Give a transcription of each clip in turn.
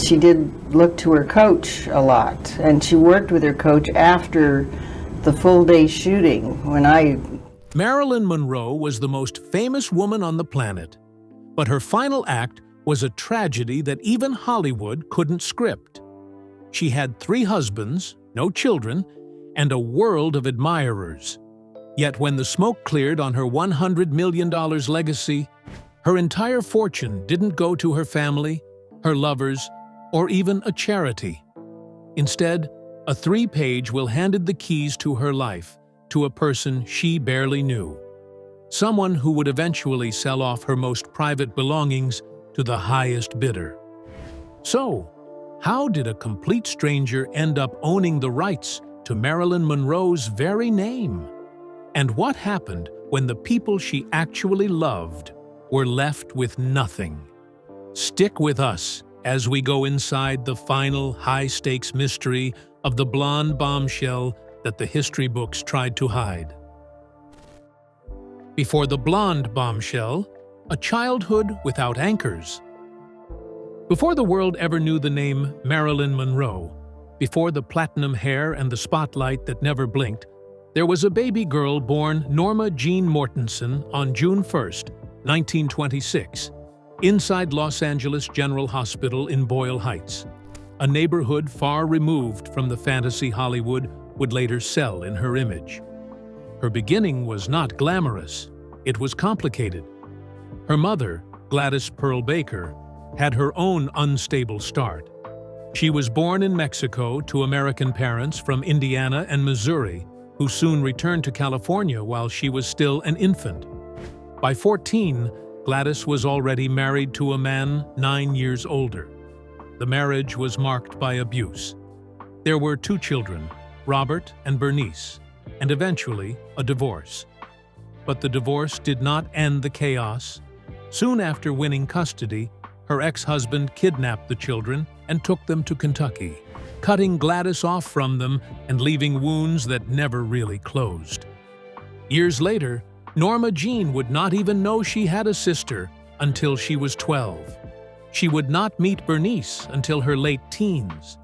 she did look to her coach a lot, and she worked with her coach after the full-day shooting. Marilyn Monroe was the most famous woman on the planet, but her final act was a tragedy that even Hollywood couldn't script. She had 3 husbands, no children, and a world of admirers. Yet when the smoke cleared on her $100 million legacy, her entire fortune didn't go to her family, her lovers, or even a charity. Instead, a 3-page will handed the keys to her life to a person she barely knew. Someone who would eventually sell off her most private belongings to the highest bidder. So, how did a complete stranger end up owning the rights to Marilyn Monroe's very name? And what happened when the people she actually loved were left with nothing? Stick with us as we go inside the final high-stakes mystery of the blonde bombshell that the history books tried to hide. Before the blonde bombshell, a childhood without anchors. Before the world ever knew the name Marilyn Monroe, before the platinum hair and the spotlight that never blinked, there was a baby girl born Norma Jean Mortensen on June 1st, 1926, inside Los Angeles General Hospital in Boyle Heights, a neighborhood far removed from the fantasy Hollywood would later sell in her image. Her beginning was not glamorous, it was complicated. Her mother, Gladys Pearl Baker, had her own unstable start. She was born in Mexico to American parents from Indiana and Missouri, who soon returned to California while she was still an infant. By 14, Gladys was already married to a man 9 years older. The marriage was marked by abuse. There were 2 children, Robert and Bernice, and eventually a divorce. But the divorce did not end the chaos. Soon after winning custody, her ex-husband kidnapped the children and took them to Kentucky, cutting Gladys off from them and leaving wounds that never really closed. Years later, Norma Jean would not even know she had a sister until she was 12. She would not meet Bernice until her late teens.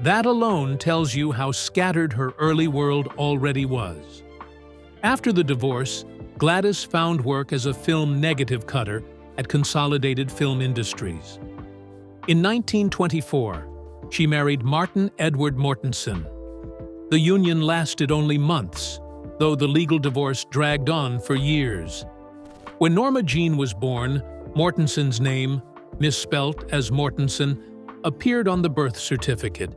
That alone tells you how scattered her early world already was. After the divorce, Gladys found work as a film negative cutter at Consolidated Film Industries. In 1924, she married Martin Edward Mortensen. The union lasted only months, though the legal divorce dragged on for years. When Norma Jean was born, Mortensen's name, misspelt as Mortensen, appeared on the birth certificate,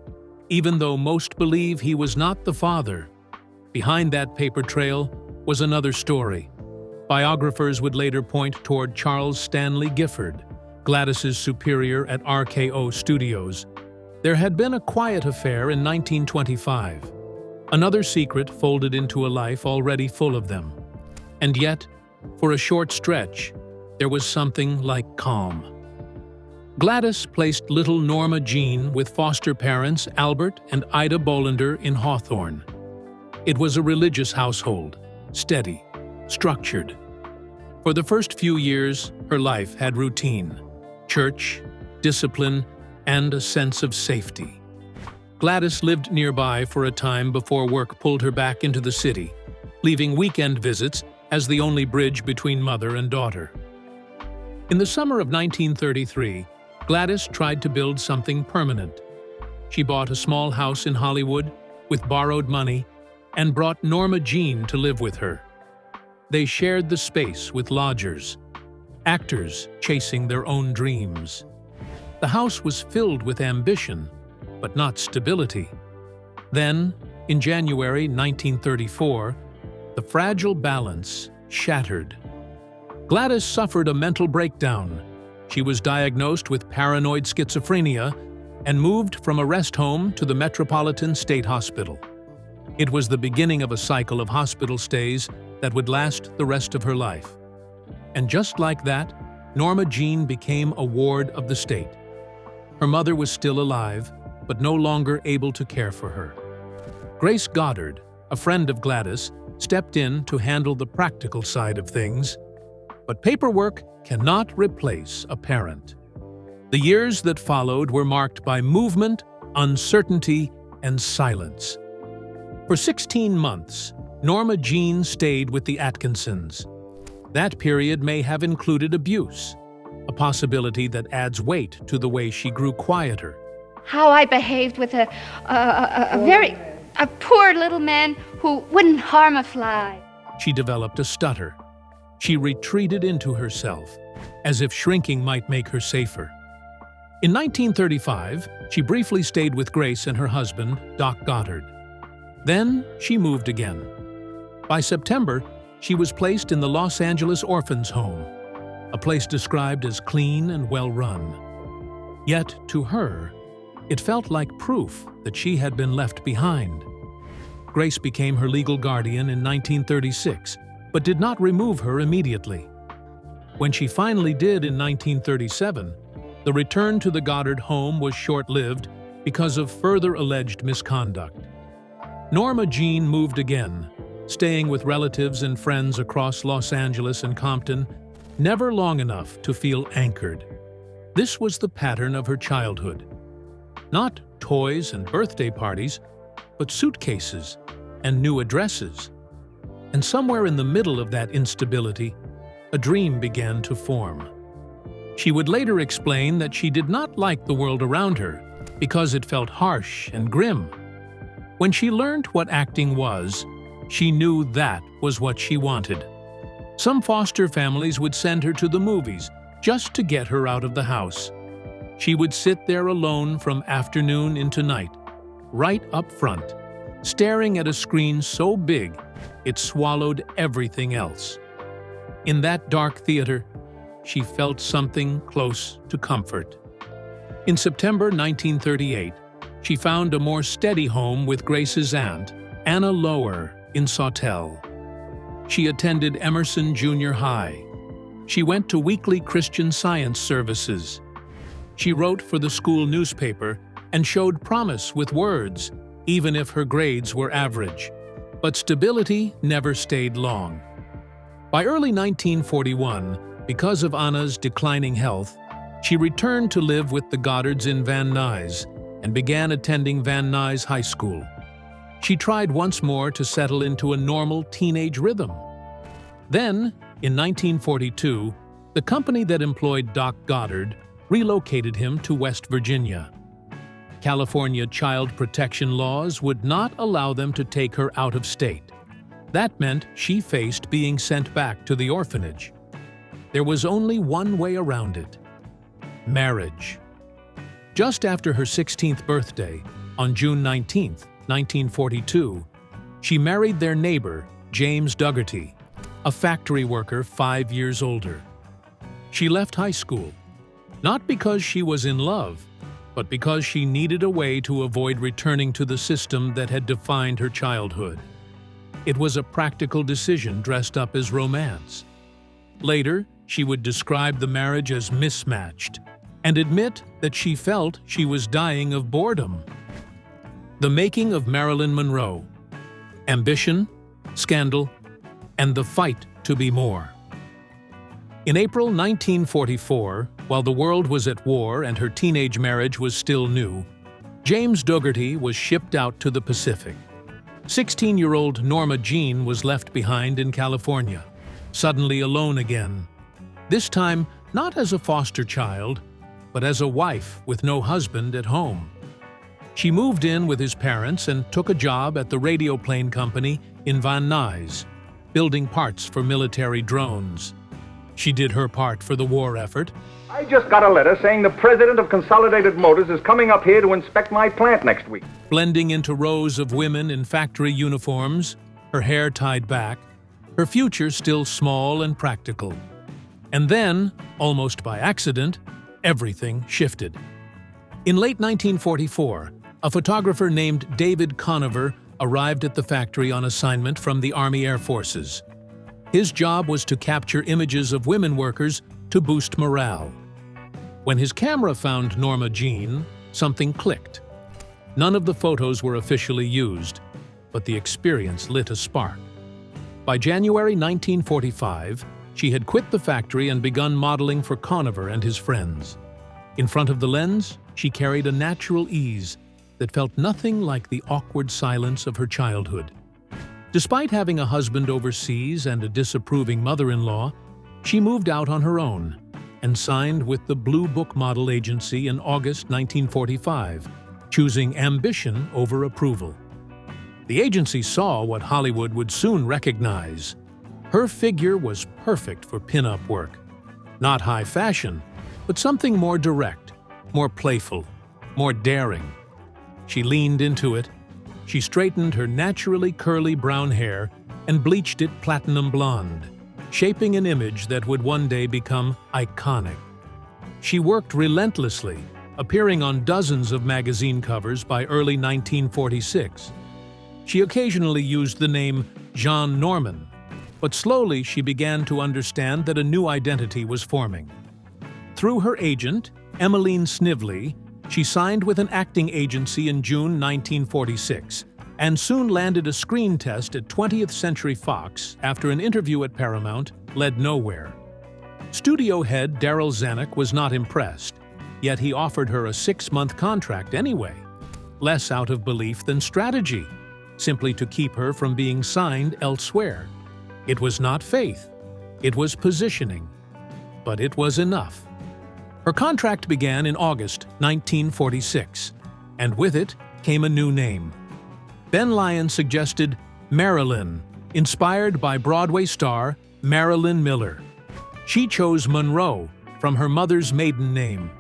even though most believe he was not the father. Behind that paper trail was another story. Biographers would later point toward Charles Stanley Gifford, Gladys's superior at RKO Studios. There had been a quiet affair in 1925. Another secret folded into a life already full of them. And yet, for a short stretch, there was something like calm. Gladys placed little Norma Jean with foster parents Albert and Ida Bolander in Hawthorne. It was a religious household, steady, structured. For the first few years, her life had routine, church, discipline, and a sense of safety. Gladys lived nearby for a time before work pulled her back into the city, leaving weekend visits as the only bridge between mother and daughter. In the summer of 1933, Gladys tried to build something permanent. She bought a small house in Hollywood with borrowed money and brought Norma Jean to live with her. They shared the space with lodgers, actors chasing their own dreams. The house was filled with ambition, but not stability. Then, in January 1934, the fragile balance shattered. Gladys suffered a mental breakdown. She was diagnosed with paranoid schizophrenia and moved from a rest home to the Metropolitan State Hospital. It was the beginning of a cycle of hospital stays that would last the rest of her life. And just like that, Norma Jean became a ward of the state. Her mother was still alive, but no longer able to care for her. Grace Goddard, a friend of Gladys, stepped in to handle the practical side of things. But paperwork cannot replace a parent. The years that followed were marked by movement, uncertainty, and silence. For 16 months, Norma Jean stayed with the Atkinsons. That period may have included abuse, a possibility that adds weight to the way she grew quieter. How I behaved with a poor little man who wouldn't harm a fly. She developed a stutter. She retreated into herself, as if shrinking might make her safer. In 1935, she briefly stayed with Grace and her husband, Doc Goddard. Then she moved again. By September, she was placed in the Los Angeles Orphans' Home, a place described as clean and well-run. Yet, to her, it felt like proof that she had been left behind. Grace became her legal guardian in 1936, but did not remove her immediately. When she finally did in 1937, the return to the Goddard home was short-lived because of further alleged misconduct. Norma Jean moved again, staying with relatives and friends across Los Angeles and Compton, never long enough to feel anchored. This was the pattern of her childhood. Not toys and birthday parties, but suitcases and new addresses. And somewhere in the middle of that instability, a dream began to form. She would later explain that she did not like the world around her because it felt harsh and grim. When she learned what acting was, she knew that was what she wanted. Some foster families would send her to the movies just to get her out of the house. She would sit there alone from afternoon into night, right up front, staring at a screen so big it swallowed everything else. In that dark theater, she felt something close to comfort. In September 1938, she found a more steady home with Grace's aunt, Anna Lower, in Sawtell. She attended Emerson Junior High. She went to weekly Christian Science services. She wrote for the school newspaper and showed promise with words, even if her grades were average. But stability never stayed long. By early 1941, because of Anna's declining health, she returned to live with the Goddards in Van Nuys and began attending Van Nuys High School. She tried once more to settle into a normal teenage rhythm. Then, in 1942, the company that employed Doc Goddard relocated him to West Virginia. California child protection laws would not allow them to take her out of state. That meant she faced being sent back to the orphanage. There was only one way around it: marriage. Just after her 16th birthday, on June 19, 1942, she married their neighbor, James Dougherty, a factory worker 5 years older. She left high school, not because she was in love, but because she needed a way to avoid returning to the system that had defined her childhood. It was a practical decision dressed up as romance. Later, she would describe the marriage as mismatched and admit that she felt she was dying of boredom. The making of Marilyn Monroe: ambition, scandal, and the fight to be more. In April 1944, while the world was at war and her teenage marriage was still new, James Dougherty was shipped out to the Pacific. 16-year-old Norma Jean was left behind in California, suddenly alone again. This time, not as a foster child, but as a wife with no husband at home. She moved in with his parents and took a job at the radio plane company in Van Nuys, building parts for military drones. She did her part for the war effort. I just got a letter saying the president of Consolidated Motors is coming up here to inspect my plant next week. Blending into rows of women in factory uniforms, her hair tied back, her future still small and practical. And then, almost by accident, everything shifted. In late 1944, a photographer named David Conover arrived at the factory on assignment from the Army Air Forces. His job was to capture images of women workers to boost morale. When his camera found Norma Jean, something clicked. None of the photos were officially used, but the experience lit a spark. By January 1945, she had quit the factory and begun modeling for Conover and his friends. In front of the lens, she carried a natural ease that felt nothing like the awkward silence of her childhood. Despite having a husband overseas and a disapproving mother-in-law, she moved out on her own and signed with the Blue Book Model Agency in August 1945, choosing ambition over approval. The agency saw what Hollywood would soon recognize. Her figure was perfect for pin-up work. Not high fashion, but something more direct, more playful, more daring. She leaned into it. She straightened her naturally curly brown hair and bleached it platinum blonde, shaping an image that would one day become iconic. She worked relentlessly, appearing on dozens of magazine covers by early 1946. She occasionally used the name Jean Norman, but slowly she began to understand that a new identity was forming. Through her agent, Emmeline Snively, she signed with an acting agency in June 1946 and soon landed a screen test at 20th Century Fox after an interview at Paramount led nowhere. Studio head Darryl Zanuck was not impressed, yet he offered her a 6-month contract anyway, less out of belief than strategy, simply to keep her from being signed elsewhere. It was not faith, it was positioning, but it was enough. Her contract began in August 1946, and with it came a new name. Ben Lyon suggested Marilyn, inspired by Broadway star Marilyn Miller. She chose Monroe from her mother's maiden name.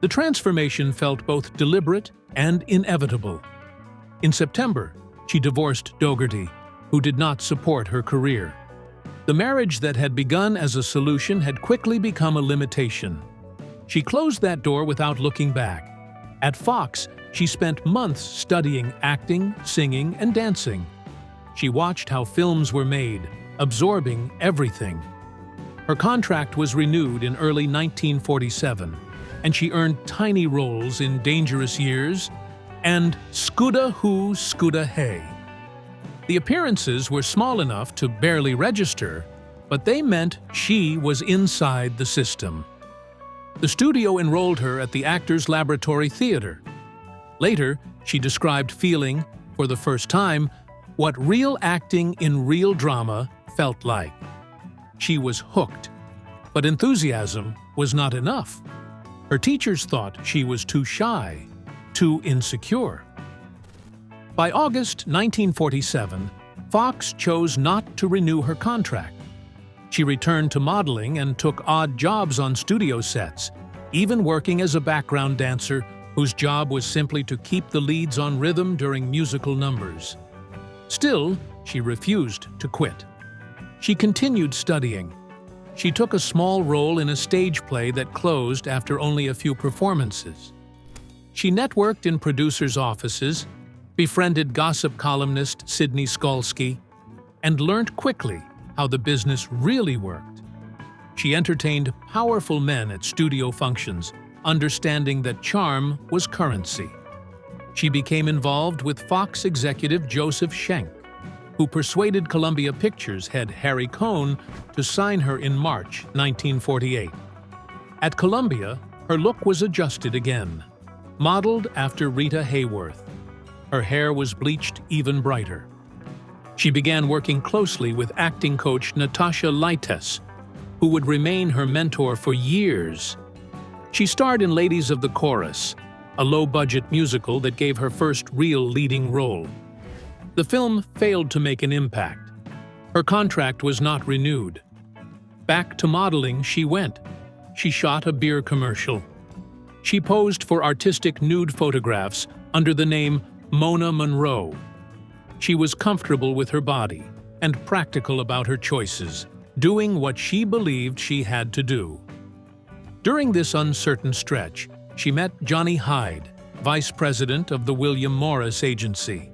The transformation felt both deliberate and inevitable. In September, she divorced Dougherty, who did not support her career. The marriage that had begun as a solution had quickly become a limitation. She closed that door without looking back. At Fox, she spent months studying acting, singing, and dancing. She watched how films were made, absorbing everything. Her contract was renewed in early 1947, and she earned tiny roles in Dangerous Years and Scooda Hoo, Scooda Hey. The appearances were small enough to barely register, but they meant she was inside the system. The studio enrolled her at the Actors Laboratory Theater. Later, she described feeling, for the first time, what real acting in real drama felt like. She was hooked, but enthusiasm was not enough. Her teachers thought she was too shy, too insecure. By August 1947, Fox chose not to renew her contract. She returned to modeling and took odd jobs on studio sets, even working as a background dancer whose job was simply to keep the leads on rhythm during musical numbers. Still, she refused to quit. She continued studying. She took a small role in a stage play that closed after only a few performances. She networked in producers' offices, befriended gossip columnist Sidney Skolsky, and learned quickly how the business really worked. She entertained powerful men at studio functions, understanding that charm was currency. She became involved with Fox executive Joseph Schenck, who persuaded Columbia Pictures head Harry Cohn to sign her in March 1948. At Columbia, her look was adjusted again, modeled after Rita Hayworth. Her hair was bleached even brighter. She began working closely with acting coach Natasha Lytess, who would remain her mentor for years. She starred in Ladies of the Chorus, a low-budget musical that gave her first real leading role. The film failed to make an impact. Her contract was not renewed. Back to modeling she went. She shot a beer commercial. She posed for artistic nude photographs under the name Mona Monroe. She was comfortable with her body and practical about her choices, doing what she believed she had to do. During this uncertain stretch, she met Johnny Hyde, vice president of the William Morris Agency.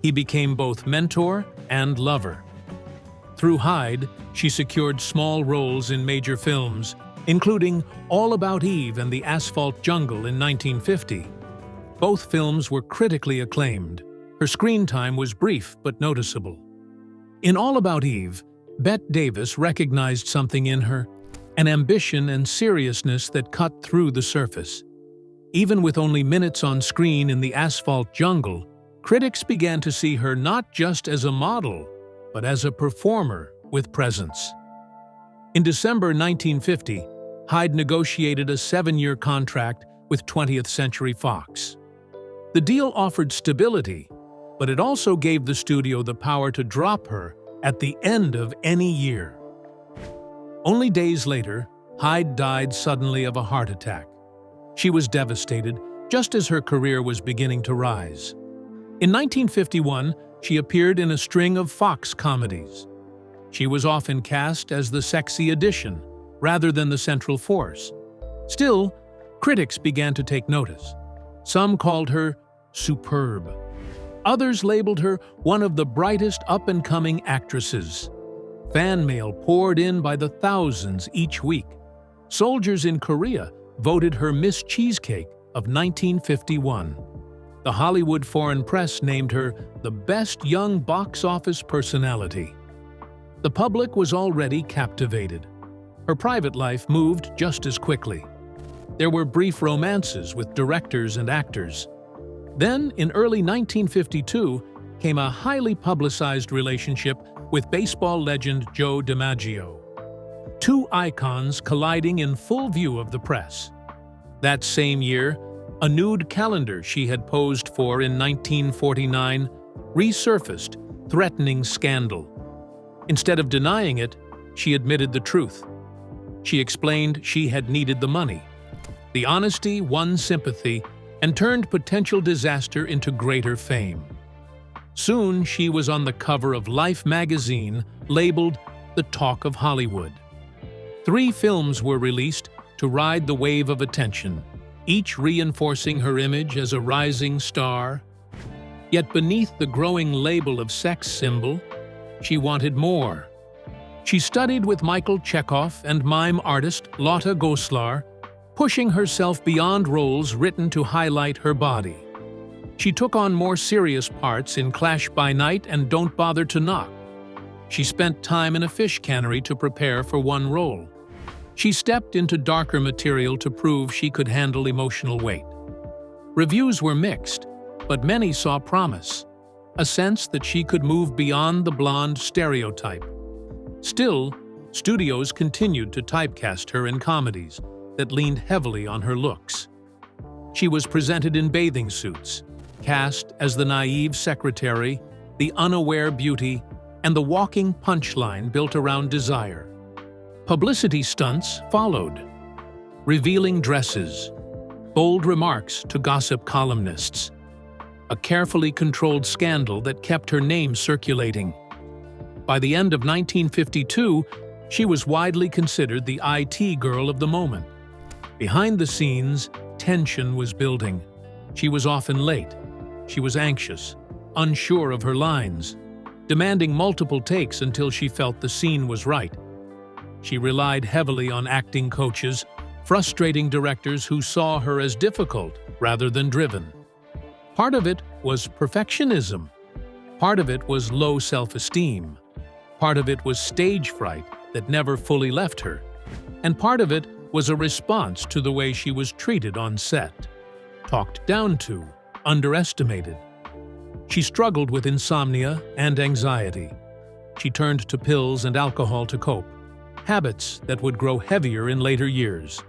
He became both mentor and lover. Through Hyde, she secured small roles in major films, including All About Eve and The Asphalt Jungle in 1950. Both films were critically acclaimed. Her screen time was brief but noticeable. In All About Eve, Bette Davis recognized something in her. an ambition and seriousness that cut through the surface. Even with only minutes on screen in the asphalt jungle, critics began to see her not just as a model, but as a performer with presence. In December 1950, Hyde negotiated a 7-year contract with 20th Century Fox. The deal offered stability, but it also gave the studio the power to drop her at the end of any year. Only days later, Hyde died suddenly of a heart attack. She was devastated, just as her career was beginning to rise. In 1951, she appeared in a string of Fox comedies. She was often cast as the sexy addition, rather than the central force. Still, critics began to take notice. Some called her superb. Others labeled her one of the brightest up-and-coming actresses. Fan mail poured in by the thousands each week. Soldiers in Korea voted her Miss Cheesecake of 1951. The Hollywood Foreign Press named her the best young box office personality. The public was already captivated. Her private life moved just as quickly. There were brief romances with directors and actors. Then, in early 1952, came a highly publicized relationship with baseball legend Joe DiMaggio. Two icons colliding in full view of the press. That same year, a nude calendar she had posed for in 1949 resurfaced, threatening scandal. Instead of denying it, she admitted the truth. She explained she had needed the money. The honesty won sympathy and turned potential disaster into greater fame. Soon, she was on the cover of Life magazine, labeled the Talk of Hollywood. 3 films were released to ride the wave of attention, each reinforcing her image as a rising star. Yet beneath the growing label of sex symbol, she wanted more. She studied with Michael Chekhov and mime artist Lotte Goslar, pushing herself beyond roles written to highlight her body. She took on more serious parts in Clash by Night and Don't Bother to Knock. She spent time in a fish cannery to prepare for one role. She stepped into darker material to prove she could handle emotional weight. Reviews were mixed, but many saw promise, a sense that she could move beyond the blonde stereotype. Still, studios continued to typecast her in comedies that leaned heavily on her looks. She was presented in bathing suits, cast as the naive secretary, the unaware beauty, and the walking punchline built around desire. Publicity stunts followed. Revealing dresses, bold remarks to gossip columnists, a carefully controlled scandal that kept her name circulating. By the end of 1952, she was widely considered the IT girl of the moment. Behind the scenes, tension was building. She was often late. She was anxious, unsure of her lines, demanding multiple takes until she felt the scene was right. She relied heavily on acting coaches, frustrating directors who saw her as difficult rather than driven. Part of it was perfectionism. Part of it was low self-esteem. Part of it was stage fright that never fully left her. And part of it was a response to the way she was treated on set. Talked down to, underestimated. She struggled with insomnia and anxiety. She turned to pills and alcohol to cope, habits that would grow heavier in later years,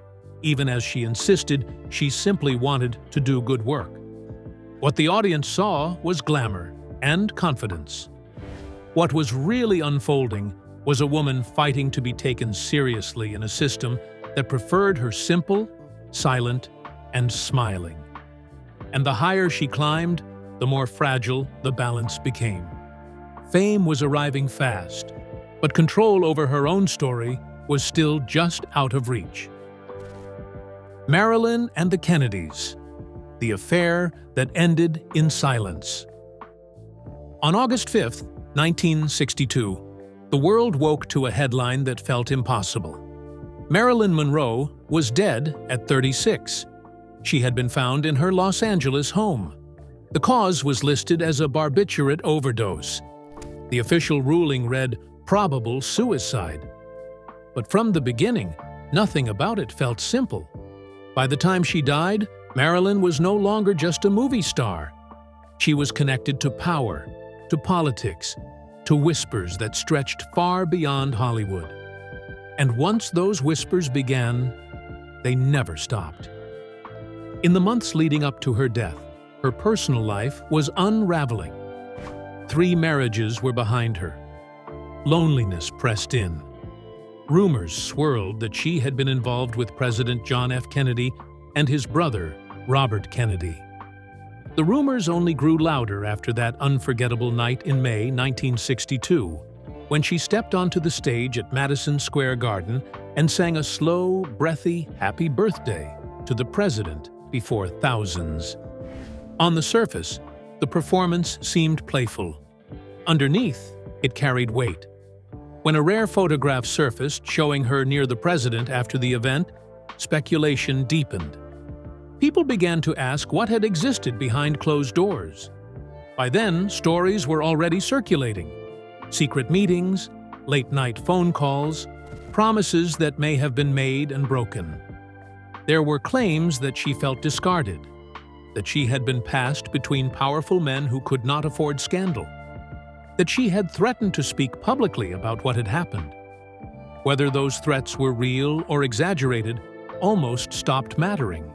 even as she insisted she simply wanted to do good work. What the audience saw was glamour and confidence. What was really unfolding was a woman fighting to be taken seriously in a system that preferred her simple, silent, and smiling. And the higher she climbed, the more fragile the balance became. Fame was arriving fast, but control over her own story was still just out of reach. Marilyn and the Kennedys, the affair that ended in silence. On August 5, 1962, the world woke to a headline that felt impossible. Marilyn Monroe was dead at 36. She had been found in her Los Angeles home. The cause was listed as a barbiturate overdose. The official ruling read, probable suicide. But from the beginning, nothing about it felt simple. By the time she died, Marilyn was no longer just a movie star. She was connected to power, to politics, to whispers that stretched far beyond Hollywood. And once those whispers began, they never stopped. In the months leading up to her death, her personal life was unraveling. 3 marriages were behind her. Loneliness pressed in. Rumors swirled that she had been involved with President John F. Kennedy and his brother, Robert Kennedy. The rumors only grew louder after that unforgettable night in May 1962, when she stepped onto the stage at Madison Square Garden and sang a slow, breathy happy birthday to the president before thousands. On the surface, the performance seemed playful. Underneath, it carried weight. When a rare photograph surfaced showing her near the president after the event, speculation deepened. People began to ask what had existed behind closed doors. By then, stories were already circulating. Secret meetings, late-night phone calls, promises that may have been made and broken. There were claims that she felt discarded, that she had been passed between powerful men who could not afford scandal, that she had threatened to speak publicly about what had happened. Whether those threats were real or exaggerated almost stopped mattering.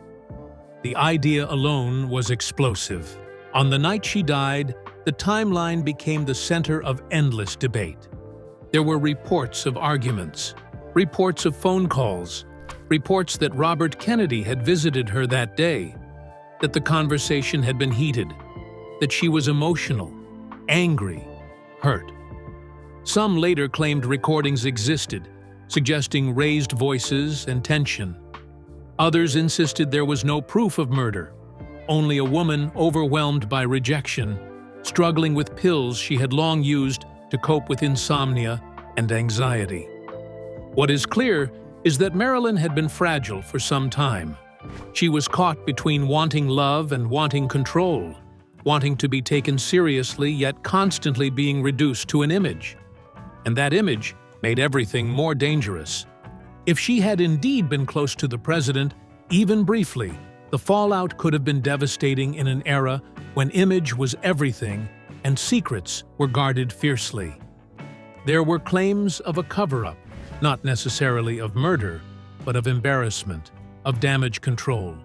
The idea alone was explosive. On the night she died, the timeline became the center of endless debate. There were reports of arguments, reports of phone calls, reports that Robert Kennedy had visited her that day, that the conversation had been heated, that she was emotional, angry, hurt. Some later claimed recordings existed, suggesting raised voices and tension. Others insisted there was no proof of murder, only a woman overwhelmed by rejection, struggling with pills she had long used to cope with insomnia and anxiety. What is clear is that Marilyn had been fragile for some time. She was caught between wanting love and wanting control, wanting to be taken seriously yet constantly being reduced to an image. And that image made everything more dangerous. If she had indeed been close to the president, even briefly, the fallout could have been devastating in an era when image was everything and secrets were guarded fiercely. There were claims of a cover-up, not necessarily of murder, but of embarrassment, of damage control,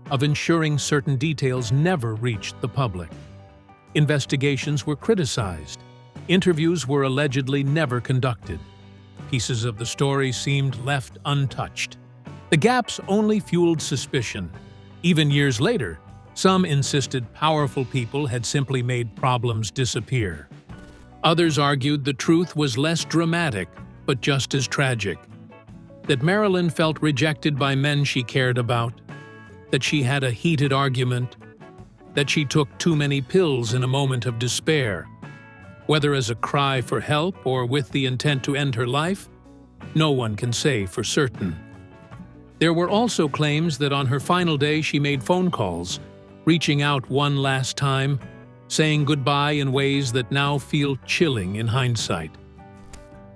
of ensuring certain details never reached the public. Investigations were criticized. Interviews were allegedly never conducted. Pieces of the story seemed left untouched. The gaps only fueled suspicion. Even years later, some insisted powerful people had simply made problems disappear. Others argued the truth was less dramatic, but just as tragic. That Marilyn felt rejected by men she cared about, that she had a heated argument, that she took too many pills in a moment of despair. Whether as a cry for help or with the intent to end her life, no one can say for certain. There were also claims that on her final day she made phone calls, reaching out one last time, saying goodbye in ways that now feel chilling in hindsight.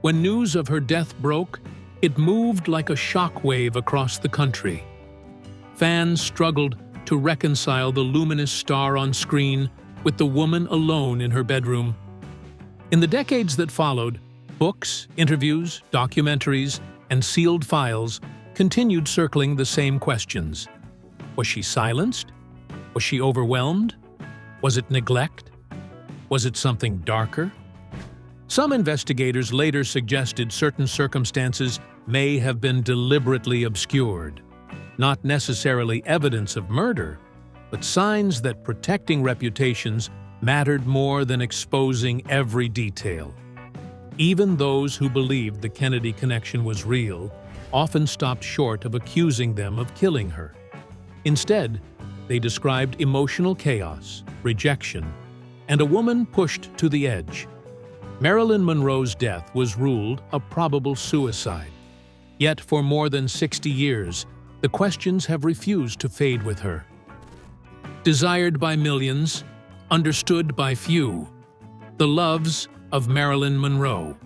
When news of her death broke, it moved like a shockwave across the country. Fans struggled to reconcile the luminous star on screen with the woman alone in her bedroom. In the decades that followed, books, interviews, documentaries, and sealed files continued circling the same questions. Was she silenced? Was she overwhelmed? Was it neglect? Was it something darker? Some investigators later suggested certain circumstances may have been deliberately obscured, not necessarily evidence of murder, but signs that protecting reputations mattered more than exposing every detail. Even those who believed the Kennedy connection was real often stopped short of accusing them of killing her. Instead, they described emotional chaos, rejection, and a woman pushed to the edge. Marilyn Monroe's death was ruled a probable suicide. Yet for more than 60 years, the questions have refused to fade with her. Desired by millions, understood by few, the loves of Marilyn Monroe.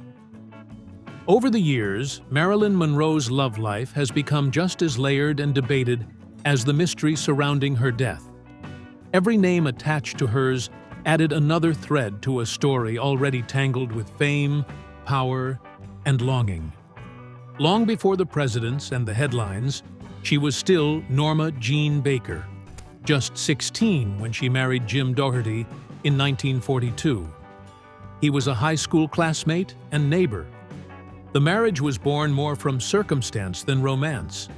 Over the years, Marilyn Monroe's love life has become just as layered and debated as the mystery surrounding her death. Every name attached to hers added another thread to a story already tangled with fame, power, and longing. Long before the presidents and the headlines, she was still Norma Jean Baker, just 16 when she married Jim Doherty in 1942. He was a high school classmate and neighbor. The marriage was born more from circumstance than romance,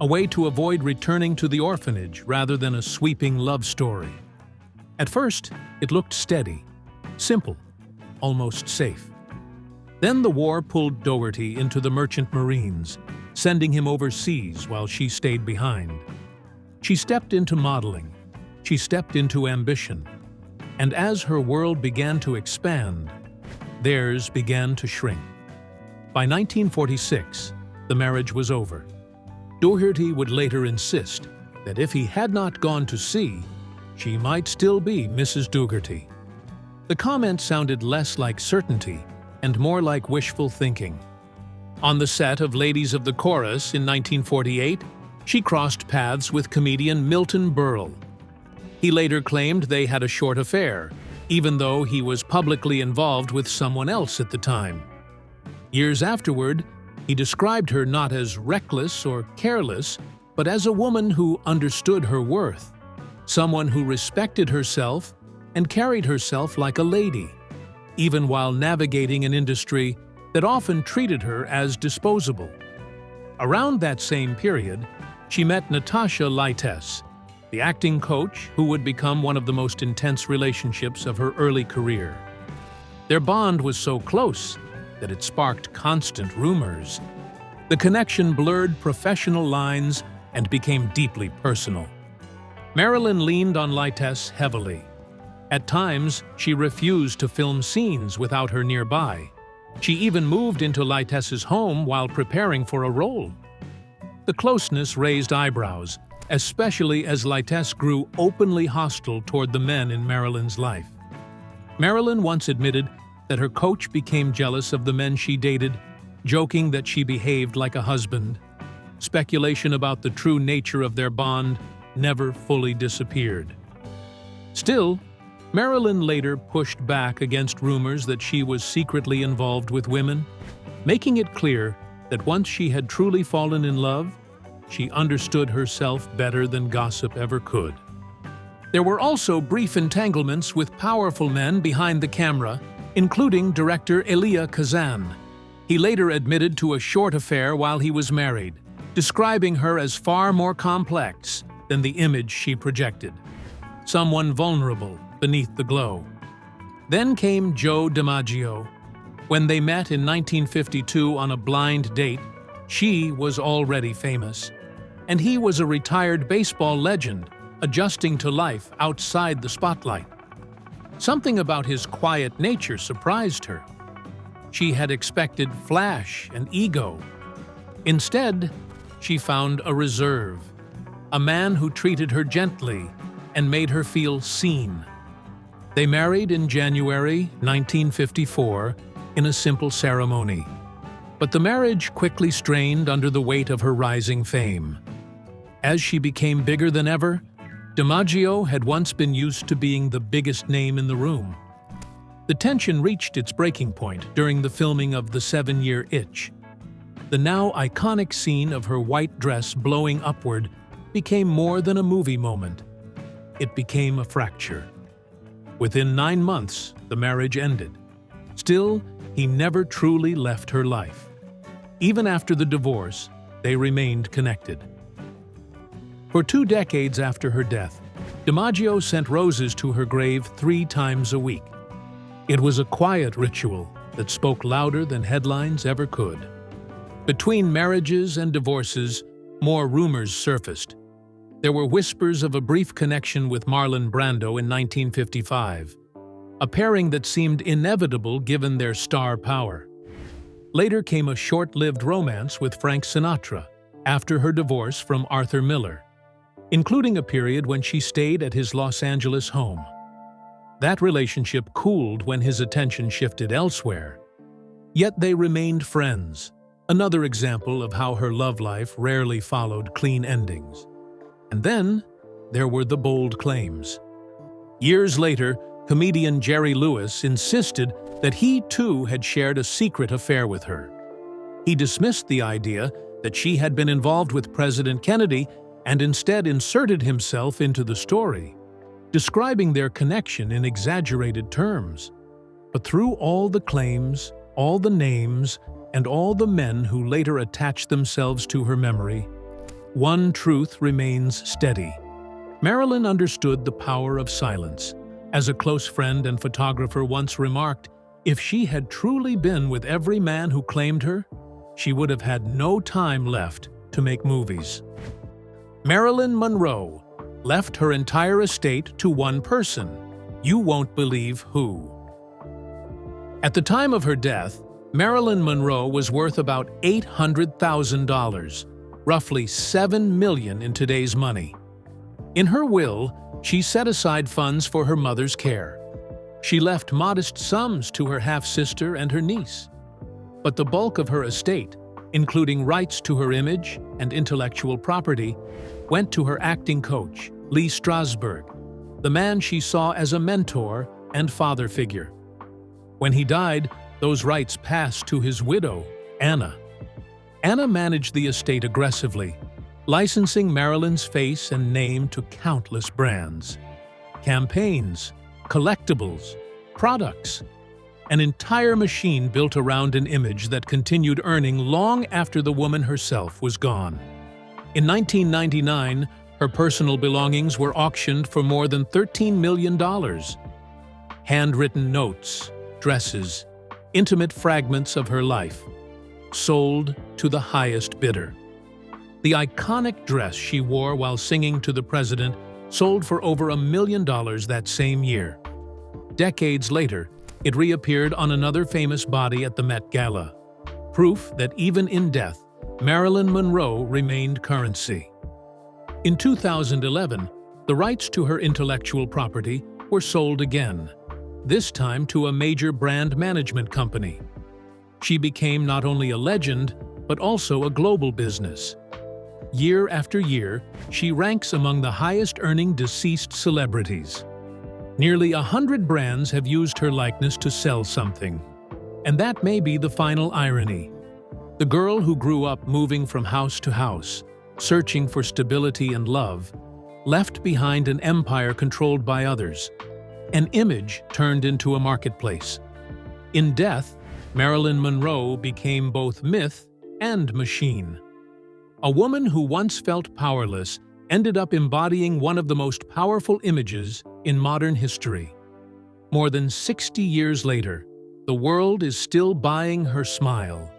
a way to avoid returning to the orphanage rather than a sweeping love story. At first, it looked steady, simple, almost safe. Then the war pulled Doherty into the Merchant Marines, sending him overseas while she stayed behind. She stepped into modeling. She stepped into ambition. And as her world began to expand, theirs began to shrink. By 1946, the marriage was over. Doherty would later insist that if he had not gone to sea, she might still be Mrs. Dougherty. The comment sounded less like certainty and more like wishful thinking. On the set of Ladies of the Chorus in 1948, she crossed paths with comedian Milton Berle. He later claimed they had a short affair, even though he was publicly involved with someone else at the time. Years afterward, he described her not as reckless or careless, but as a woman who understood her worth, someone who respected herself and carried herself like a lady, even while navigating an industry that often treated her as disposable. Around that same period, she met Natasha Lytess, the acting coach who would become one of the most intense relationships of her early career. Their bond was so close that it sparked constant rumors. The connection blurred professional lines and became deeply personal. Marilyn leaned on Lytess heavily. At times, she refused to film scenes without her nearby. She even moved into Lytess's home while preparing for a role. The closeness raised eyebrows, especially as Lytess grew openly hostile toward the men in Marilyn's life. Marilyn once admitted that her coach became jealous of the men she dated, joking that she behaved like a husband. Speculation about the true nature of their bond never fully disappeared. Still, Marilyn later pushed back against rumors that she was secretly involved with women, making it clear that once she had truly fallen in love, she understood herself better than gossip ever could. There were also brief entanglements with powerful men behind the camera, including director Elia Kazan. He later admitted to a short affair while he was married, describing her as far more complex than the image she projected. Someone vulnerable beneath the glow. Then came Joe DiMaggio. When they met in 1952 on a blind date, she was already famous, and he was a retired baseball legend, adjusting to life outside the spotlight. Something about his quiet nature surprised her. She had expected flash and ego. Instead, she found a reserve, a man who treated her gently and made her feel seen. They married in January 1954 in a simple ceremony, but the marriage quickly strained under the weight of her rising fame. As she became bigger than ever, DiMaggio had once been used to being the biggest name in the room. The tension reached its breaking point during the filming of The 7-Year Itch. The now iconic scene of her white dress blowing upward became more than a movie moment. It became a fracture. Within 9 months, the marriage ended. Still, he never truly left her life. Even after the divorce, they remained connected. For 2 decades after her death, DiMaggio sent roses to her grave 3 times a week. It was a quiet ritual that spoke louder than headlines ever could. Between marriages and divorces, more rumors surfaced. There were whispers of a brief connection with Marlon Brando in 1955, a pairing that seemed inevitable given their star power. Later came a short-lived romance with Frank Sinatra after her divorce from Arthur Miller, including a period when she stayed at his Los Angeles home. That relationship cooled when his attention shifted elsewhere. Yet they remained friends, another example of how her love life rarely followed clean endings. And then there were the bold claims. Years later, comedian Jerry Lewis insisted that he too had shared a secret affair with her. He dismissed the idea that she had been involved with President Kennedy and instead inserted himself into the story, describing their connection in exaggerated terms. But through all the claims, all the names, and all the men who later attached themselves to her memory, one truth remains steady. Marilyn understood the power of silence. As a close friend and photographer once remarked, if she had truly been with every man who claimed her, she would have had no time left to make movies. Marilyn Monroe left her entire estate to one person. You won't believe who. At the time of her death, Marilyn Monroe was worth about $800,000, roughly $7 million in today's money. In her will, she set aside funds for her mother's care. She left modest sums to her half-sister and her niece. But the bulk of her estate, including rights to her image and intellectual property, went to her acting coach, Lee Strasberg, the man she saw as a mentor and father figure. When he died, those rights passed to his widow, Anna. Anna managed the estate aggressively, licensing Marilyn's face and name to countless brands. Campaigns, collectibles, products, an entire machine built around an image that continued earning long after the woman herself was gone. In 1999, her personal belongings were auctioned for more than $13 million. Handwritten notes, dresses, intimate fragments of her life, sold to the highest bidder. The iconic dress she wore while singing to the president sold for over $1 million that same year. Decades later, it reappeared on another famous body at the Met Gala, proof that even in death, Marilyn Monroe remained currency. In 2011, the rights to her intellectual property were sold again, this time to a major brand management company. She became not only a legend, but also a global business. Year after year, she ranks among the highest-earning deceased celebrities. Nearly 100 brands have used her likeness to sell something. And that may be the final irony. The girl who grew up moving from house to house, searching for stability and love, left behind an empire controlled by others, an image turned into a marketplace. In death, Marilyn Monroe became both myth and machine. A woman who once felt powerless ended up embodying one of the most powerful images in modern history. More than 60 years later, the world is still buying her smile,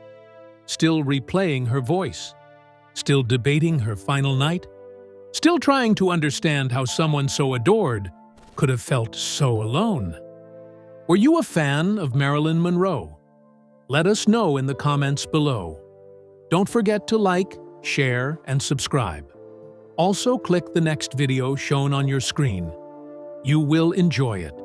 still replaying her voice, still debating her final night, still trying to understand how someone so adored could have felt so alone. Were you a fan of Marilyn Monroe? Let us know in the comments below. Don't forget to like, share, and subscribe. Also, click the next video shown on your screen. You will enjoy it.